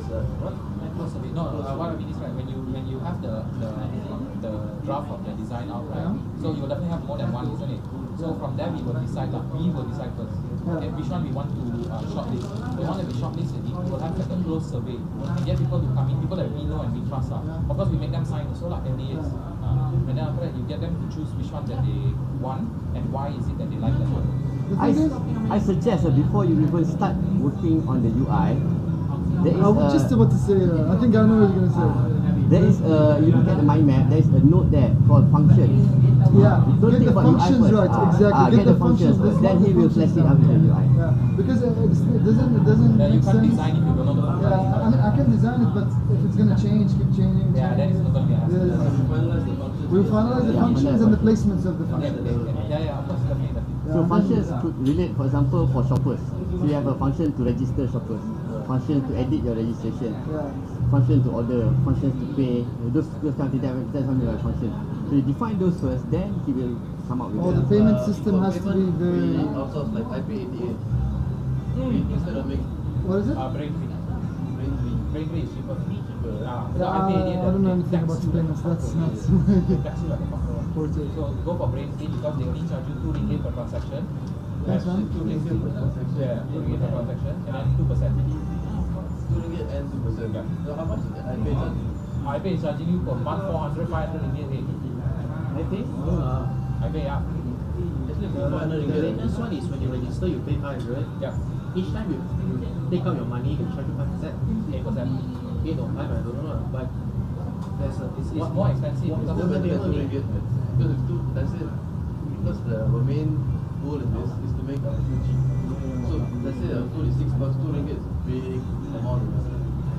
Close survey. No, what I mean is right when you have the draft of the design out, right? So you will definitely have more than one, isn't it? So from there we will decide first. Okay, which one we want to shortlist. The one that we shortlist, we will have like a close survey and get people to come in, people that we know and we trust. Of course, we make them sign also like NDAs. And then after that, you get them to choose which one that they want and why is it that they like that one. I suggest that before you even start working on the UI, there is I was just about to say that. I think I know what you're going to say. There is you look at the mind map, there is a note there called functions. Yeah, Don't get think the about UI functions first. right, exactly. Get the functions first, then he will flesh it out with the UI. Yeah, because it doesn't Yeah, you make can't sense. design if you don't know the functions. Yeah, I mean, I can design it, but if it's going to change, keep changing. Yeah, then it's not going to be a hassle. We'll finalize the functions and the placements of the Yeah, functions. of course, definitely. So functions could relate, for example, for shoppers. So you have a function to register shoppers, function to edit your registration, function to order, functions to pay. Those kind of things, that's something like function. So you define those first, then he will come up with Oh, the payment system has to be very... outsource like IP88. Instead of make What is it? Brain free. Brain free is cheaper. Yeah, I don't know anything about payments. That's nuts. Tax you like a fucker. So go for brain free because they only charge you 2 ringgit per transaction. Thanks, man. 2 ringgit per transaction. Yeah, 2 ringgit per transaction and then 2%. 2 ringgit and 2%. Yeah. So how much is the IP charging? iPay is charging you per month 400, 500 ringgit. iPay? iPay, yeah. Actually, The 400 ringgit. latest one is when you register, you pay 500. Yeah. Each time you take out your money, they charge you 5%. 8%. 8 or 5, I don't know. But there's it's More expensive It's because still better than 2 ringgit. Because it's too, that's it. Because our main goal in this is to make our food cheap. So let's say our food is 6 bucks, 2 ringgit is a big amount.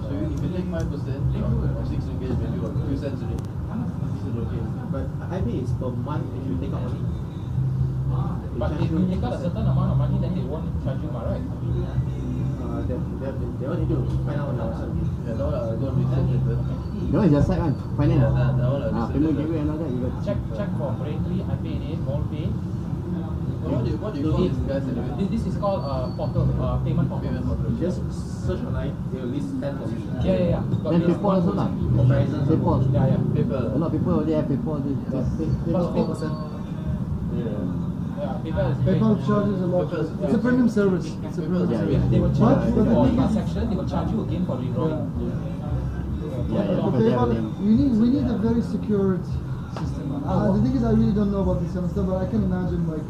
So if you take 5% of 6 ringgit, maybe what, 2 cents a day. This is okay. But iPay is per month if you take out money. but if you take out a certain amount of money then they won't charge you, right? They want you to find out on our website. Yeah, that one I don't research it. That one is your side one, finance. Yeah, that one I research Payment it. gateway and all that, you got Check for Braintree, iPay, MallPay. What do you call these guys anyway? This is called portal, payment portal. Payment portal. Just search online, they will list 10 positions. Yeah. Got then this PayPal also lah. Comparison. PayPal. Yeah. PayPal. A lot of people already have PayPal. PayPal 4%. Yeah, PayPal is PayPal great. charges a lot. It's a premium service. It's a premium Yeah, service. They will charge you But- for transaction, they will charge you again for redrawing. Yeah, But because they have PayPal, a name. we need a very secured system. The thing is, I really don't know about this kind of stuff, but I can imagine like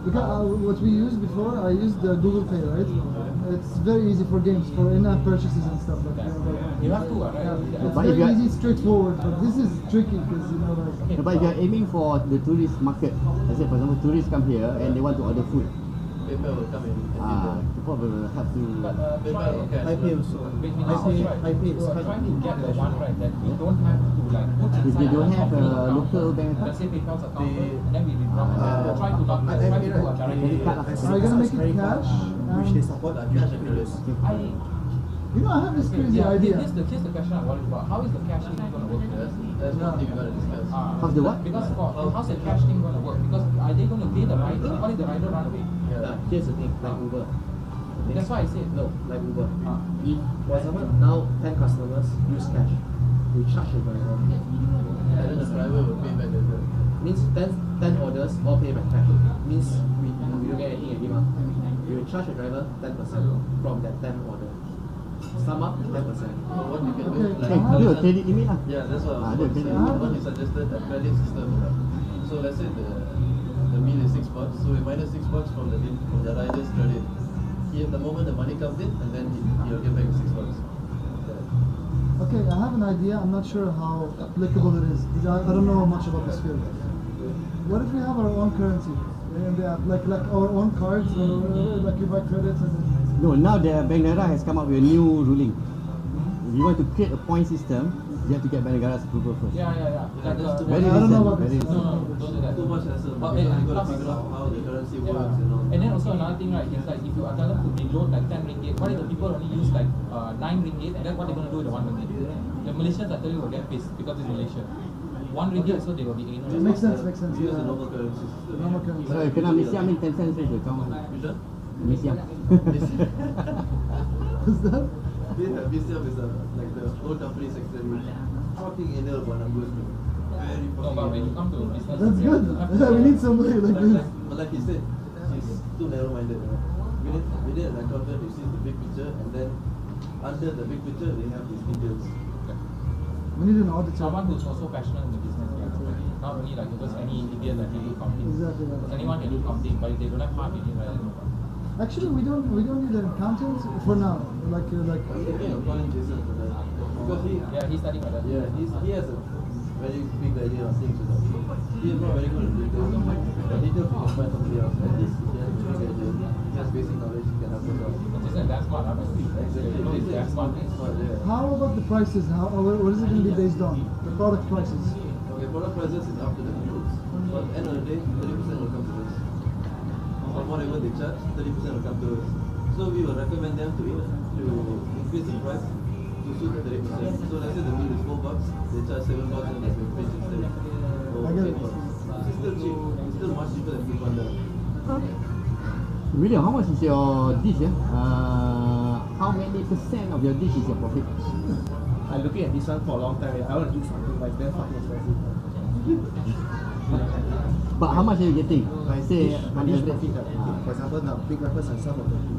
because what we used before, I used the Google Pay, right? It's very easy for games, for in-app purchases and stuff like that. You have to, right? Yeah, it's But if very you are- easy, straightforward. But this is tricky because like. But if you are aiming for the tourist market, let's say for example tourists come here and they want to order food, PayPal will come in and give them. people will have to. But PayPal or cash. iPay also. iPay is trying to get the one right that we don't have to like put If inside they don't our have a account. local bank account, Let's say PayPal's account, then we withdraw. We'll try to not try to do a direct credit card lah. Are you gonna make it cash? Which they support Cash and credit. I have this crazy idea. Here's the question I'm worried about. How is the cash thing going to work? That's one thing we gotta discuss. How's the what? Because how's the cash thing going to work? Because are they going to pay the rider? What if the rider run away? Here's the thing, like Uber. That's why I said No, like Uber. If, for example, now 10 customers use cash, we charge the driver. And then the driver will pay back later. Means 10 orders, all pay by cash. Means we don't get anything every month. We will charge the driver 10% from that 10 order. Sum up 10%. But what you can do, Okay. Hey, do a credit limit lah. yeah, that's what I was do a going to say. credit limit. What you suggested, a credit system. So let's say the meal is 6 bucks, so we minus 6 bucks from the rider's credit. The moment the money comes in, and then he'll get back the 6 bucks. Okay, I have an idea. I'm not sure how applicable it is. Because I don't know much about this field. What if we have our own currency? And like our own cards, or like you buy credits and then. No, now the Bank Negara has come up with a new ruling. If you want to create a point system, you have to get Bank Negara's approval first. Yeah. Like, Very I don't know recent, about very this. recent. don't do that. Too much hassle. Oh, Because you plus- gotta figure out how the currency Yeah. works, you know. And then also another thing, right, is like if you tell them to reload like 10 ringgit, what if the people only use like 9 ringgit, and then what they're going to do with the 1 ringgit? The Malaysians, I tell you, will get pissed because it's Malaysia. 1 ringgit, so they will be anal. Makes sense. We use the Yeah. normal currency system. Normal currency. So kena Malaysia, I mean 10 cents is the account. Which one? Malaysia. What's that? BCF is like the whole company secretary. Fucking anal about numbers, bro. Very No, fucking but when you anal. come to business, That's you good. have to- Yeah, we need somebody like this. But like he said, she's too narrow-minded. We need an accountant who sees the big picture, and then under the big picture they have these details. We need an auditor. Someone who's also passionate in the business, not only like just any idiot that can do accounting. Exactly. Because anyone can do accounting, but if they don't have heart in it, right? Actually, we don't need an accountant for now. I'm thinking of calling Jason for that because Yeah, he's studying for that. he has a very big idea on things. He is not very good at details. The details we can find somebody else. At least he has a big idea. He has basic knowledge. He can help us out. Jason, that's smart, huh? Exactly. No, he's that smart. Yeah. How about the prices? What is it going to be based on? The product prices. Okay, product prices is up to the groups. But at the end of the day, 30% will come to us. From whatever they charge, 30% will come to us. So we will recommend them to increase the price to suit the 30%. So let's say the bill is $4, they charge $7 and they will pay instead. Or I get it. $8. It's still cheap. It's still much cheaper than Foodpanda. William, how much is your dish? How many percent of your dish is your profit? I'm looking at this one for a long time. I want to eat something like that fucking expensive. But how much are you getting? My Say, dish profit, for example, now big breakfast and some of the food.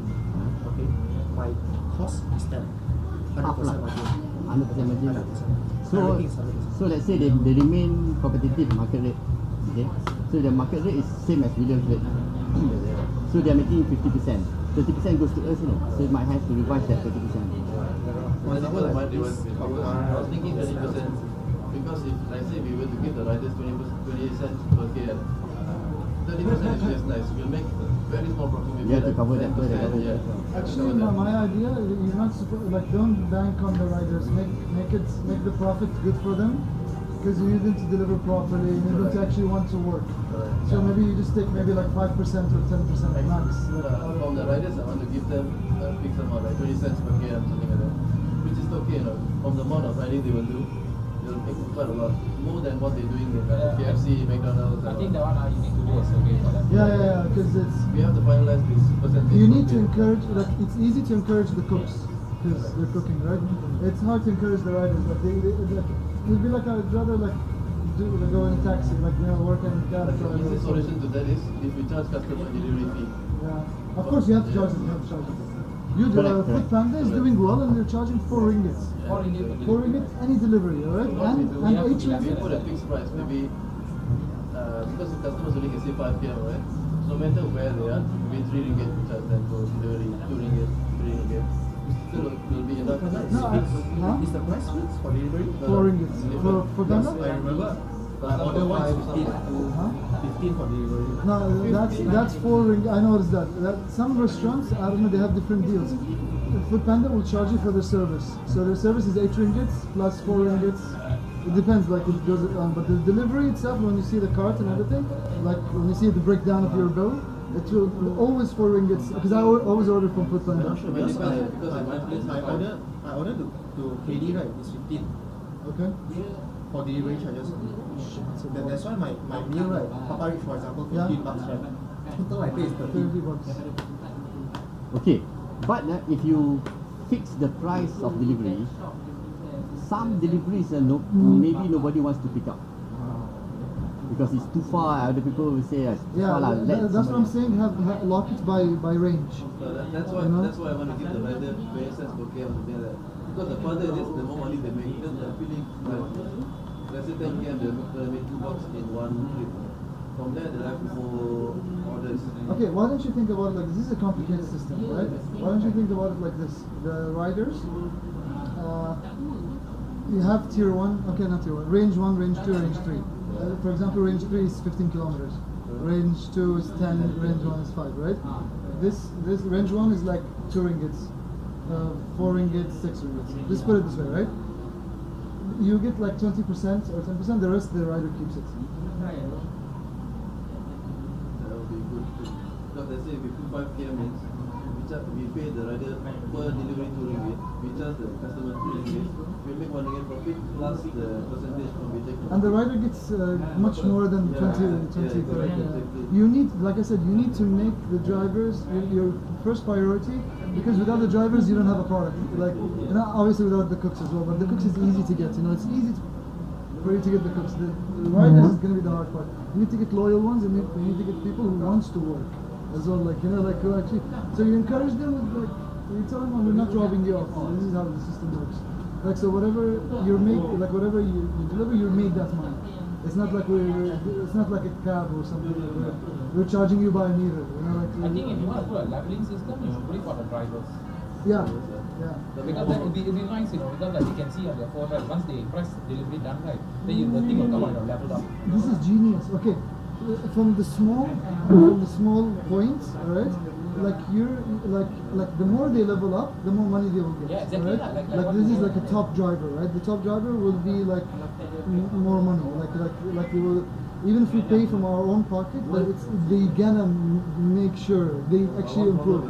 Okay, my cost is 10. 100% half lah. margin. 100% margin. 100%. So, Everything is 100%. so let's say they remain competitive market rate. Okay. So the market rate is same as William's rate. So they are making 50%. 30% goes to us, So you might have to revise that 30%. For example, That's like what this I was thinking 30%. Because if, like say, we were to give the riders 28 cents per KM, 30% is just nice. We'll make very small profit. Maybe You have to like cover that 10%, first, cover yeah. that. Actually, my idea, you're not supposed don't bank on the riders. Make the profit good for them, because you need them to deliver properly. You need them to actually want to work. So maybe you just take maybe like 5% or 10% max. From the riders, I want to give them a fixed amount, like 20 cents per KM, something like that. Which is okay, From the amount of riding they will do, they'll make quite a lot. More than what they're doing in KFC, McDonald's. I think that one you need to do a survey for that. Yeah, because it's We have to finalize this percentage. you need to encourage. Like it's easy to encourage the cooks because they're cooking, right? It's hard to encourage the riders. Like it'd be like I'd rather go in a taxi, work in cab. The easy solution to that is if we charge customer delivery fee. Yeah, of course you have to charge them. You the Correct, correct. Foodpanda is doing well, and they're charging 4 ringgits. 4 ringgit per 4 ringgit any delivery, alright? And we have 8 to be If we ringgit. put a fixed price, maybe because the customers only can say 5 km, right? So no matter where they are, maybe 3 ringgit to charge them for delivery, 2 ringgit, 3 ringgit. Still will be enough. Huh? Is the price fixed for delivery? 4 ringgits for Yes, Foodpanda? I remember. I ordered one 15. Huh? 15 for delivery. No, that's 4 ringgit. I know what is that. Some restaurants, I don't know, they have different deals. Foodpanda will charge you for their service. So their service is 8 ringgits plus 4 ringgits. It depends, like it goes on. But the delivery itself, when you see the cart and everything, like when you see the breakdown of your bill, it will always 4 ringgits. Because I always order from Foodpanda. Because Because in my place, I ordered to KD, right, it's 15 Okay? for delivery charges. So that's why my meal, right, Papa Rich, for example, 15 bucks, right? Total I pay is 30. 30 bucks. Okay. But if you fix the price of delivery, some deliveries maybe nobody wants to pick up because it's too far. Other people will say it's too far. That's what I'm saying. Have lock it by range. that's why I want to give the rider 20 cents per km to get that. Because the further it is, the more money they make. Because they're feeling like, let's say 10 km, they'll make $2 in one trip. From there, they'll have more orders. Okay, why don't you think about it like this? This is a complicated system, right? Why don't you think about it like this? The riders, you have tier 1, okay, not tier 1, range 1, range 2, range 3. For example, range 3 is 15 kilometers, range 2 is 10, range 1 is 5, right? This range 1 is like 2 ringgits, 4 ringgits, 6 ringgits. Just put it this way, right? You get like 20% or 10%, the rest the rider keeps it. That would be good too. Because let's say if we put 5 km means, we pay the rider per delivery 2 ringgit, we charge the customer 3 ringgit, we make 1 ringgit profit plus the percentage from we take. And the rider gets much more than 20 correct? Exactly. You need, like I said, you need to make the drivers, your first priority because without the drivers you don't have a product. Like, you know, obviously without the cooks as well, but the cooks is easy to get. You know, it's easy for you to get the cooks. The riders is going to be the hard part. You need to get loyal ones, and you need to get people who wants to work as well. Like, you know, like who actually. So you encourage them with like, you tell them, oh, we're not robbing you off. This is how the system works. Like, so whatever you make, like whatever you deliver, you're made that money. It's not like it's not like a cab or something. Like we're charging you by a meter. You know, like. I think if you want to put a leveling system, you should put it for the drivers. Yeah, yeah. Because then it'll be nice, you know, because like you can see on your phone, right, once they press delivery done, right, then the thing will come out, leveled up. This is genius. Okay, from the small points, alright. Like the more they level up, the more money they will get. Yeah, exactly. Right? Like This is like a top driver, right? The top driver will be like more money. Like we will, even if we pay from our own pocket, but they gonna make sure they actually improve.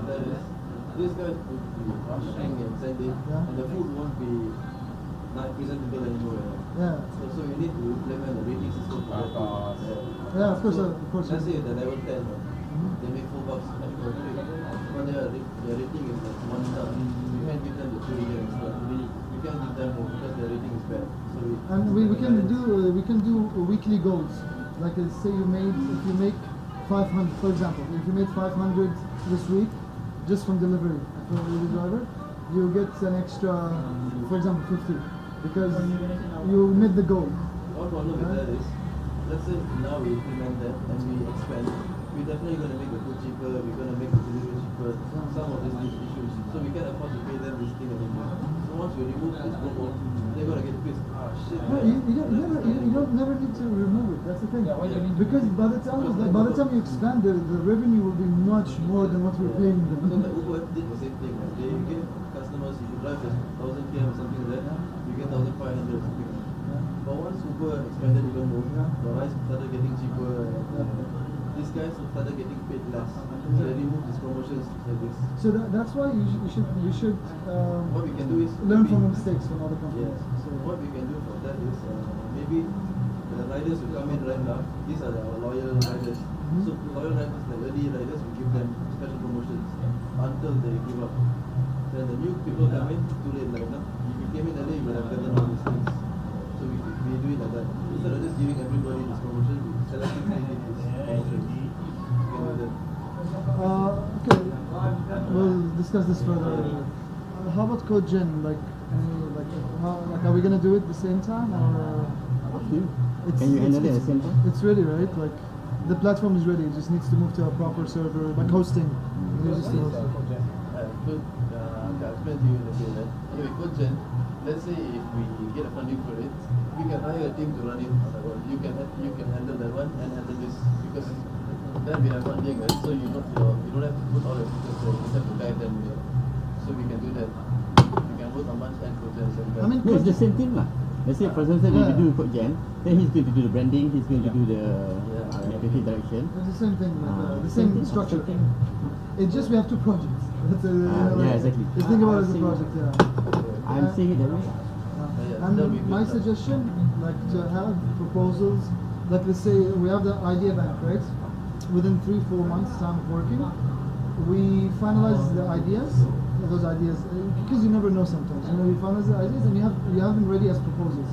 These guys would be washing and sending, and the food won't be not presentable anymore. Yeah. So you need to implement a rating system for that. Yeah, of course. Let's say the level 10, they make $4 for a trip, but their rating is like 1 star. You can't give them the 2 year extra. You can't give them more because their rating is bad. So and we can do weekly goals. Like say if you make 500, for example, if you made 500 this week, just from delivery for the driver, you get an extra, for example, 50, because you met the goal. One problem with that is, let's say now we implement that and we expand, we're definitely going to make the food cheaper, we're going to make the delivery cheaper, some of these issues, so we can't afford to pay them this thing anymore. So once we remove this promo, they're going to get pissed. Ah, shit. No, you don't never need to remove it. That's the thing. Yeah, why do you need to because by the time you expand, the revenue will be much more than what we're paying them. So the Uber did the same thing. They give customers, if you drive 1,000 km or something like that, you get 1,500 or something. But once Uber expanded even more, the rice started getting cheaper. These guys started getting paid less. So they removed these promotions like this. So that's why we should What we can do is learn maybe- from the mistakes from other companies. Yes. So What we can do for that is maybe the riders who come in right now, these are our loyal riders. So loyal riders, the early riders, we give them special promotions until they give up. Then the new people come in, too late like that. If you came in early, you would have gotten all these things. So we do it like that. Instead of just giving everybody this promotion, we selectively give this promotion. We can do that. okay, we'll discuss this further. How about code gen? Are we gonna do it at the same time or? Up to you. Can you handle it at the same time? It's ready, right? Like the platform is ready. It just needs to move to a proper server, like hosting. It needs to host it. Good. I'll explain to you in a bit. Anyway, CodeGen, let's say if we get a funding for it, we can hire a team to run it on our own. You can handle that one and handle this because then we have funding, right? So you don't have to put all your features there. You just have to guide them. So we can do that. We can work on much and CodeGen. I mean, No, it's the same thing lah. Let's say, for example, if you do code gen, then he's going to do the branding, he's going to do the creative direction. it's the same thing, the same same thing, structure. same thing. It's just we have 2 projects. That's yeah, exactly. Just think about it as a I'm project, yeah. I'm seeing it that way. And my suggestion, like to have proposals, like let's say we have the idea bank, right? Within 3-4 months time of working, we finalize the ideas, those ideas, because you never know sometimes. You know, we finalize the ideas and you have them ready as proposals,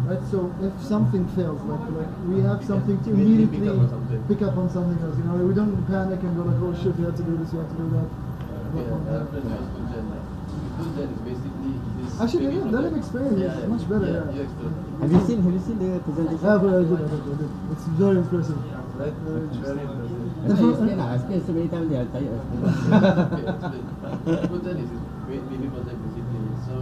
right? So if something fails, like we have something to immediately pick up on something else. You know, we don't panic and go like, oh shit, we have to do this, we have to do that. CodeGen is basically this. Actually, let him explain. It's much better. Yeah. You explain. Have you seen the presentation? Yeah, but I did. It's very impressive. Right? Very impressive. I explained so many times they are tired of explaining. Okay, explain. CodeGen is a baby project basically. So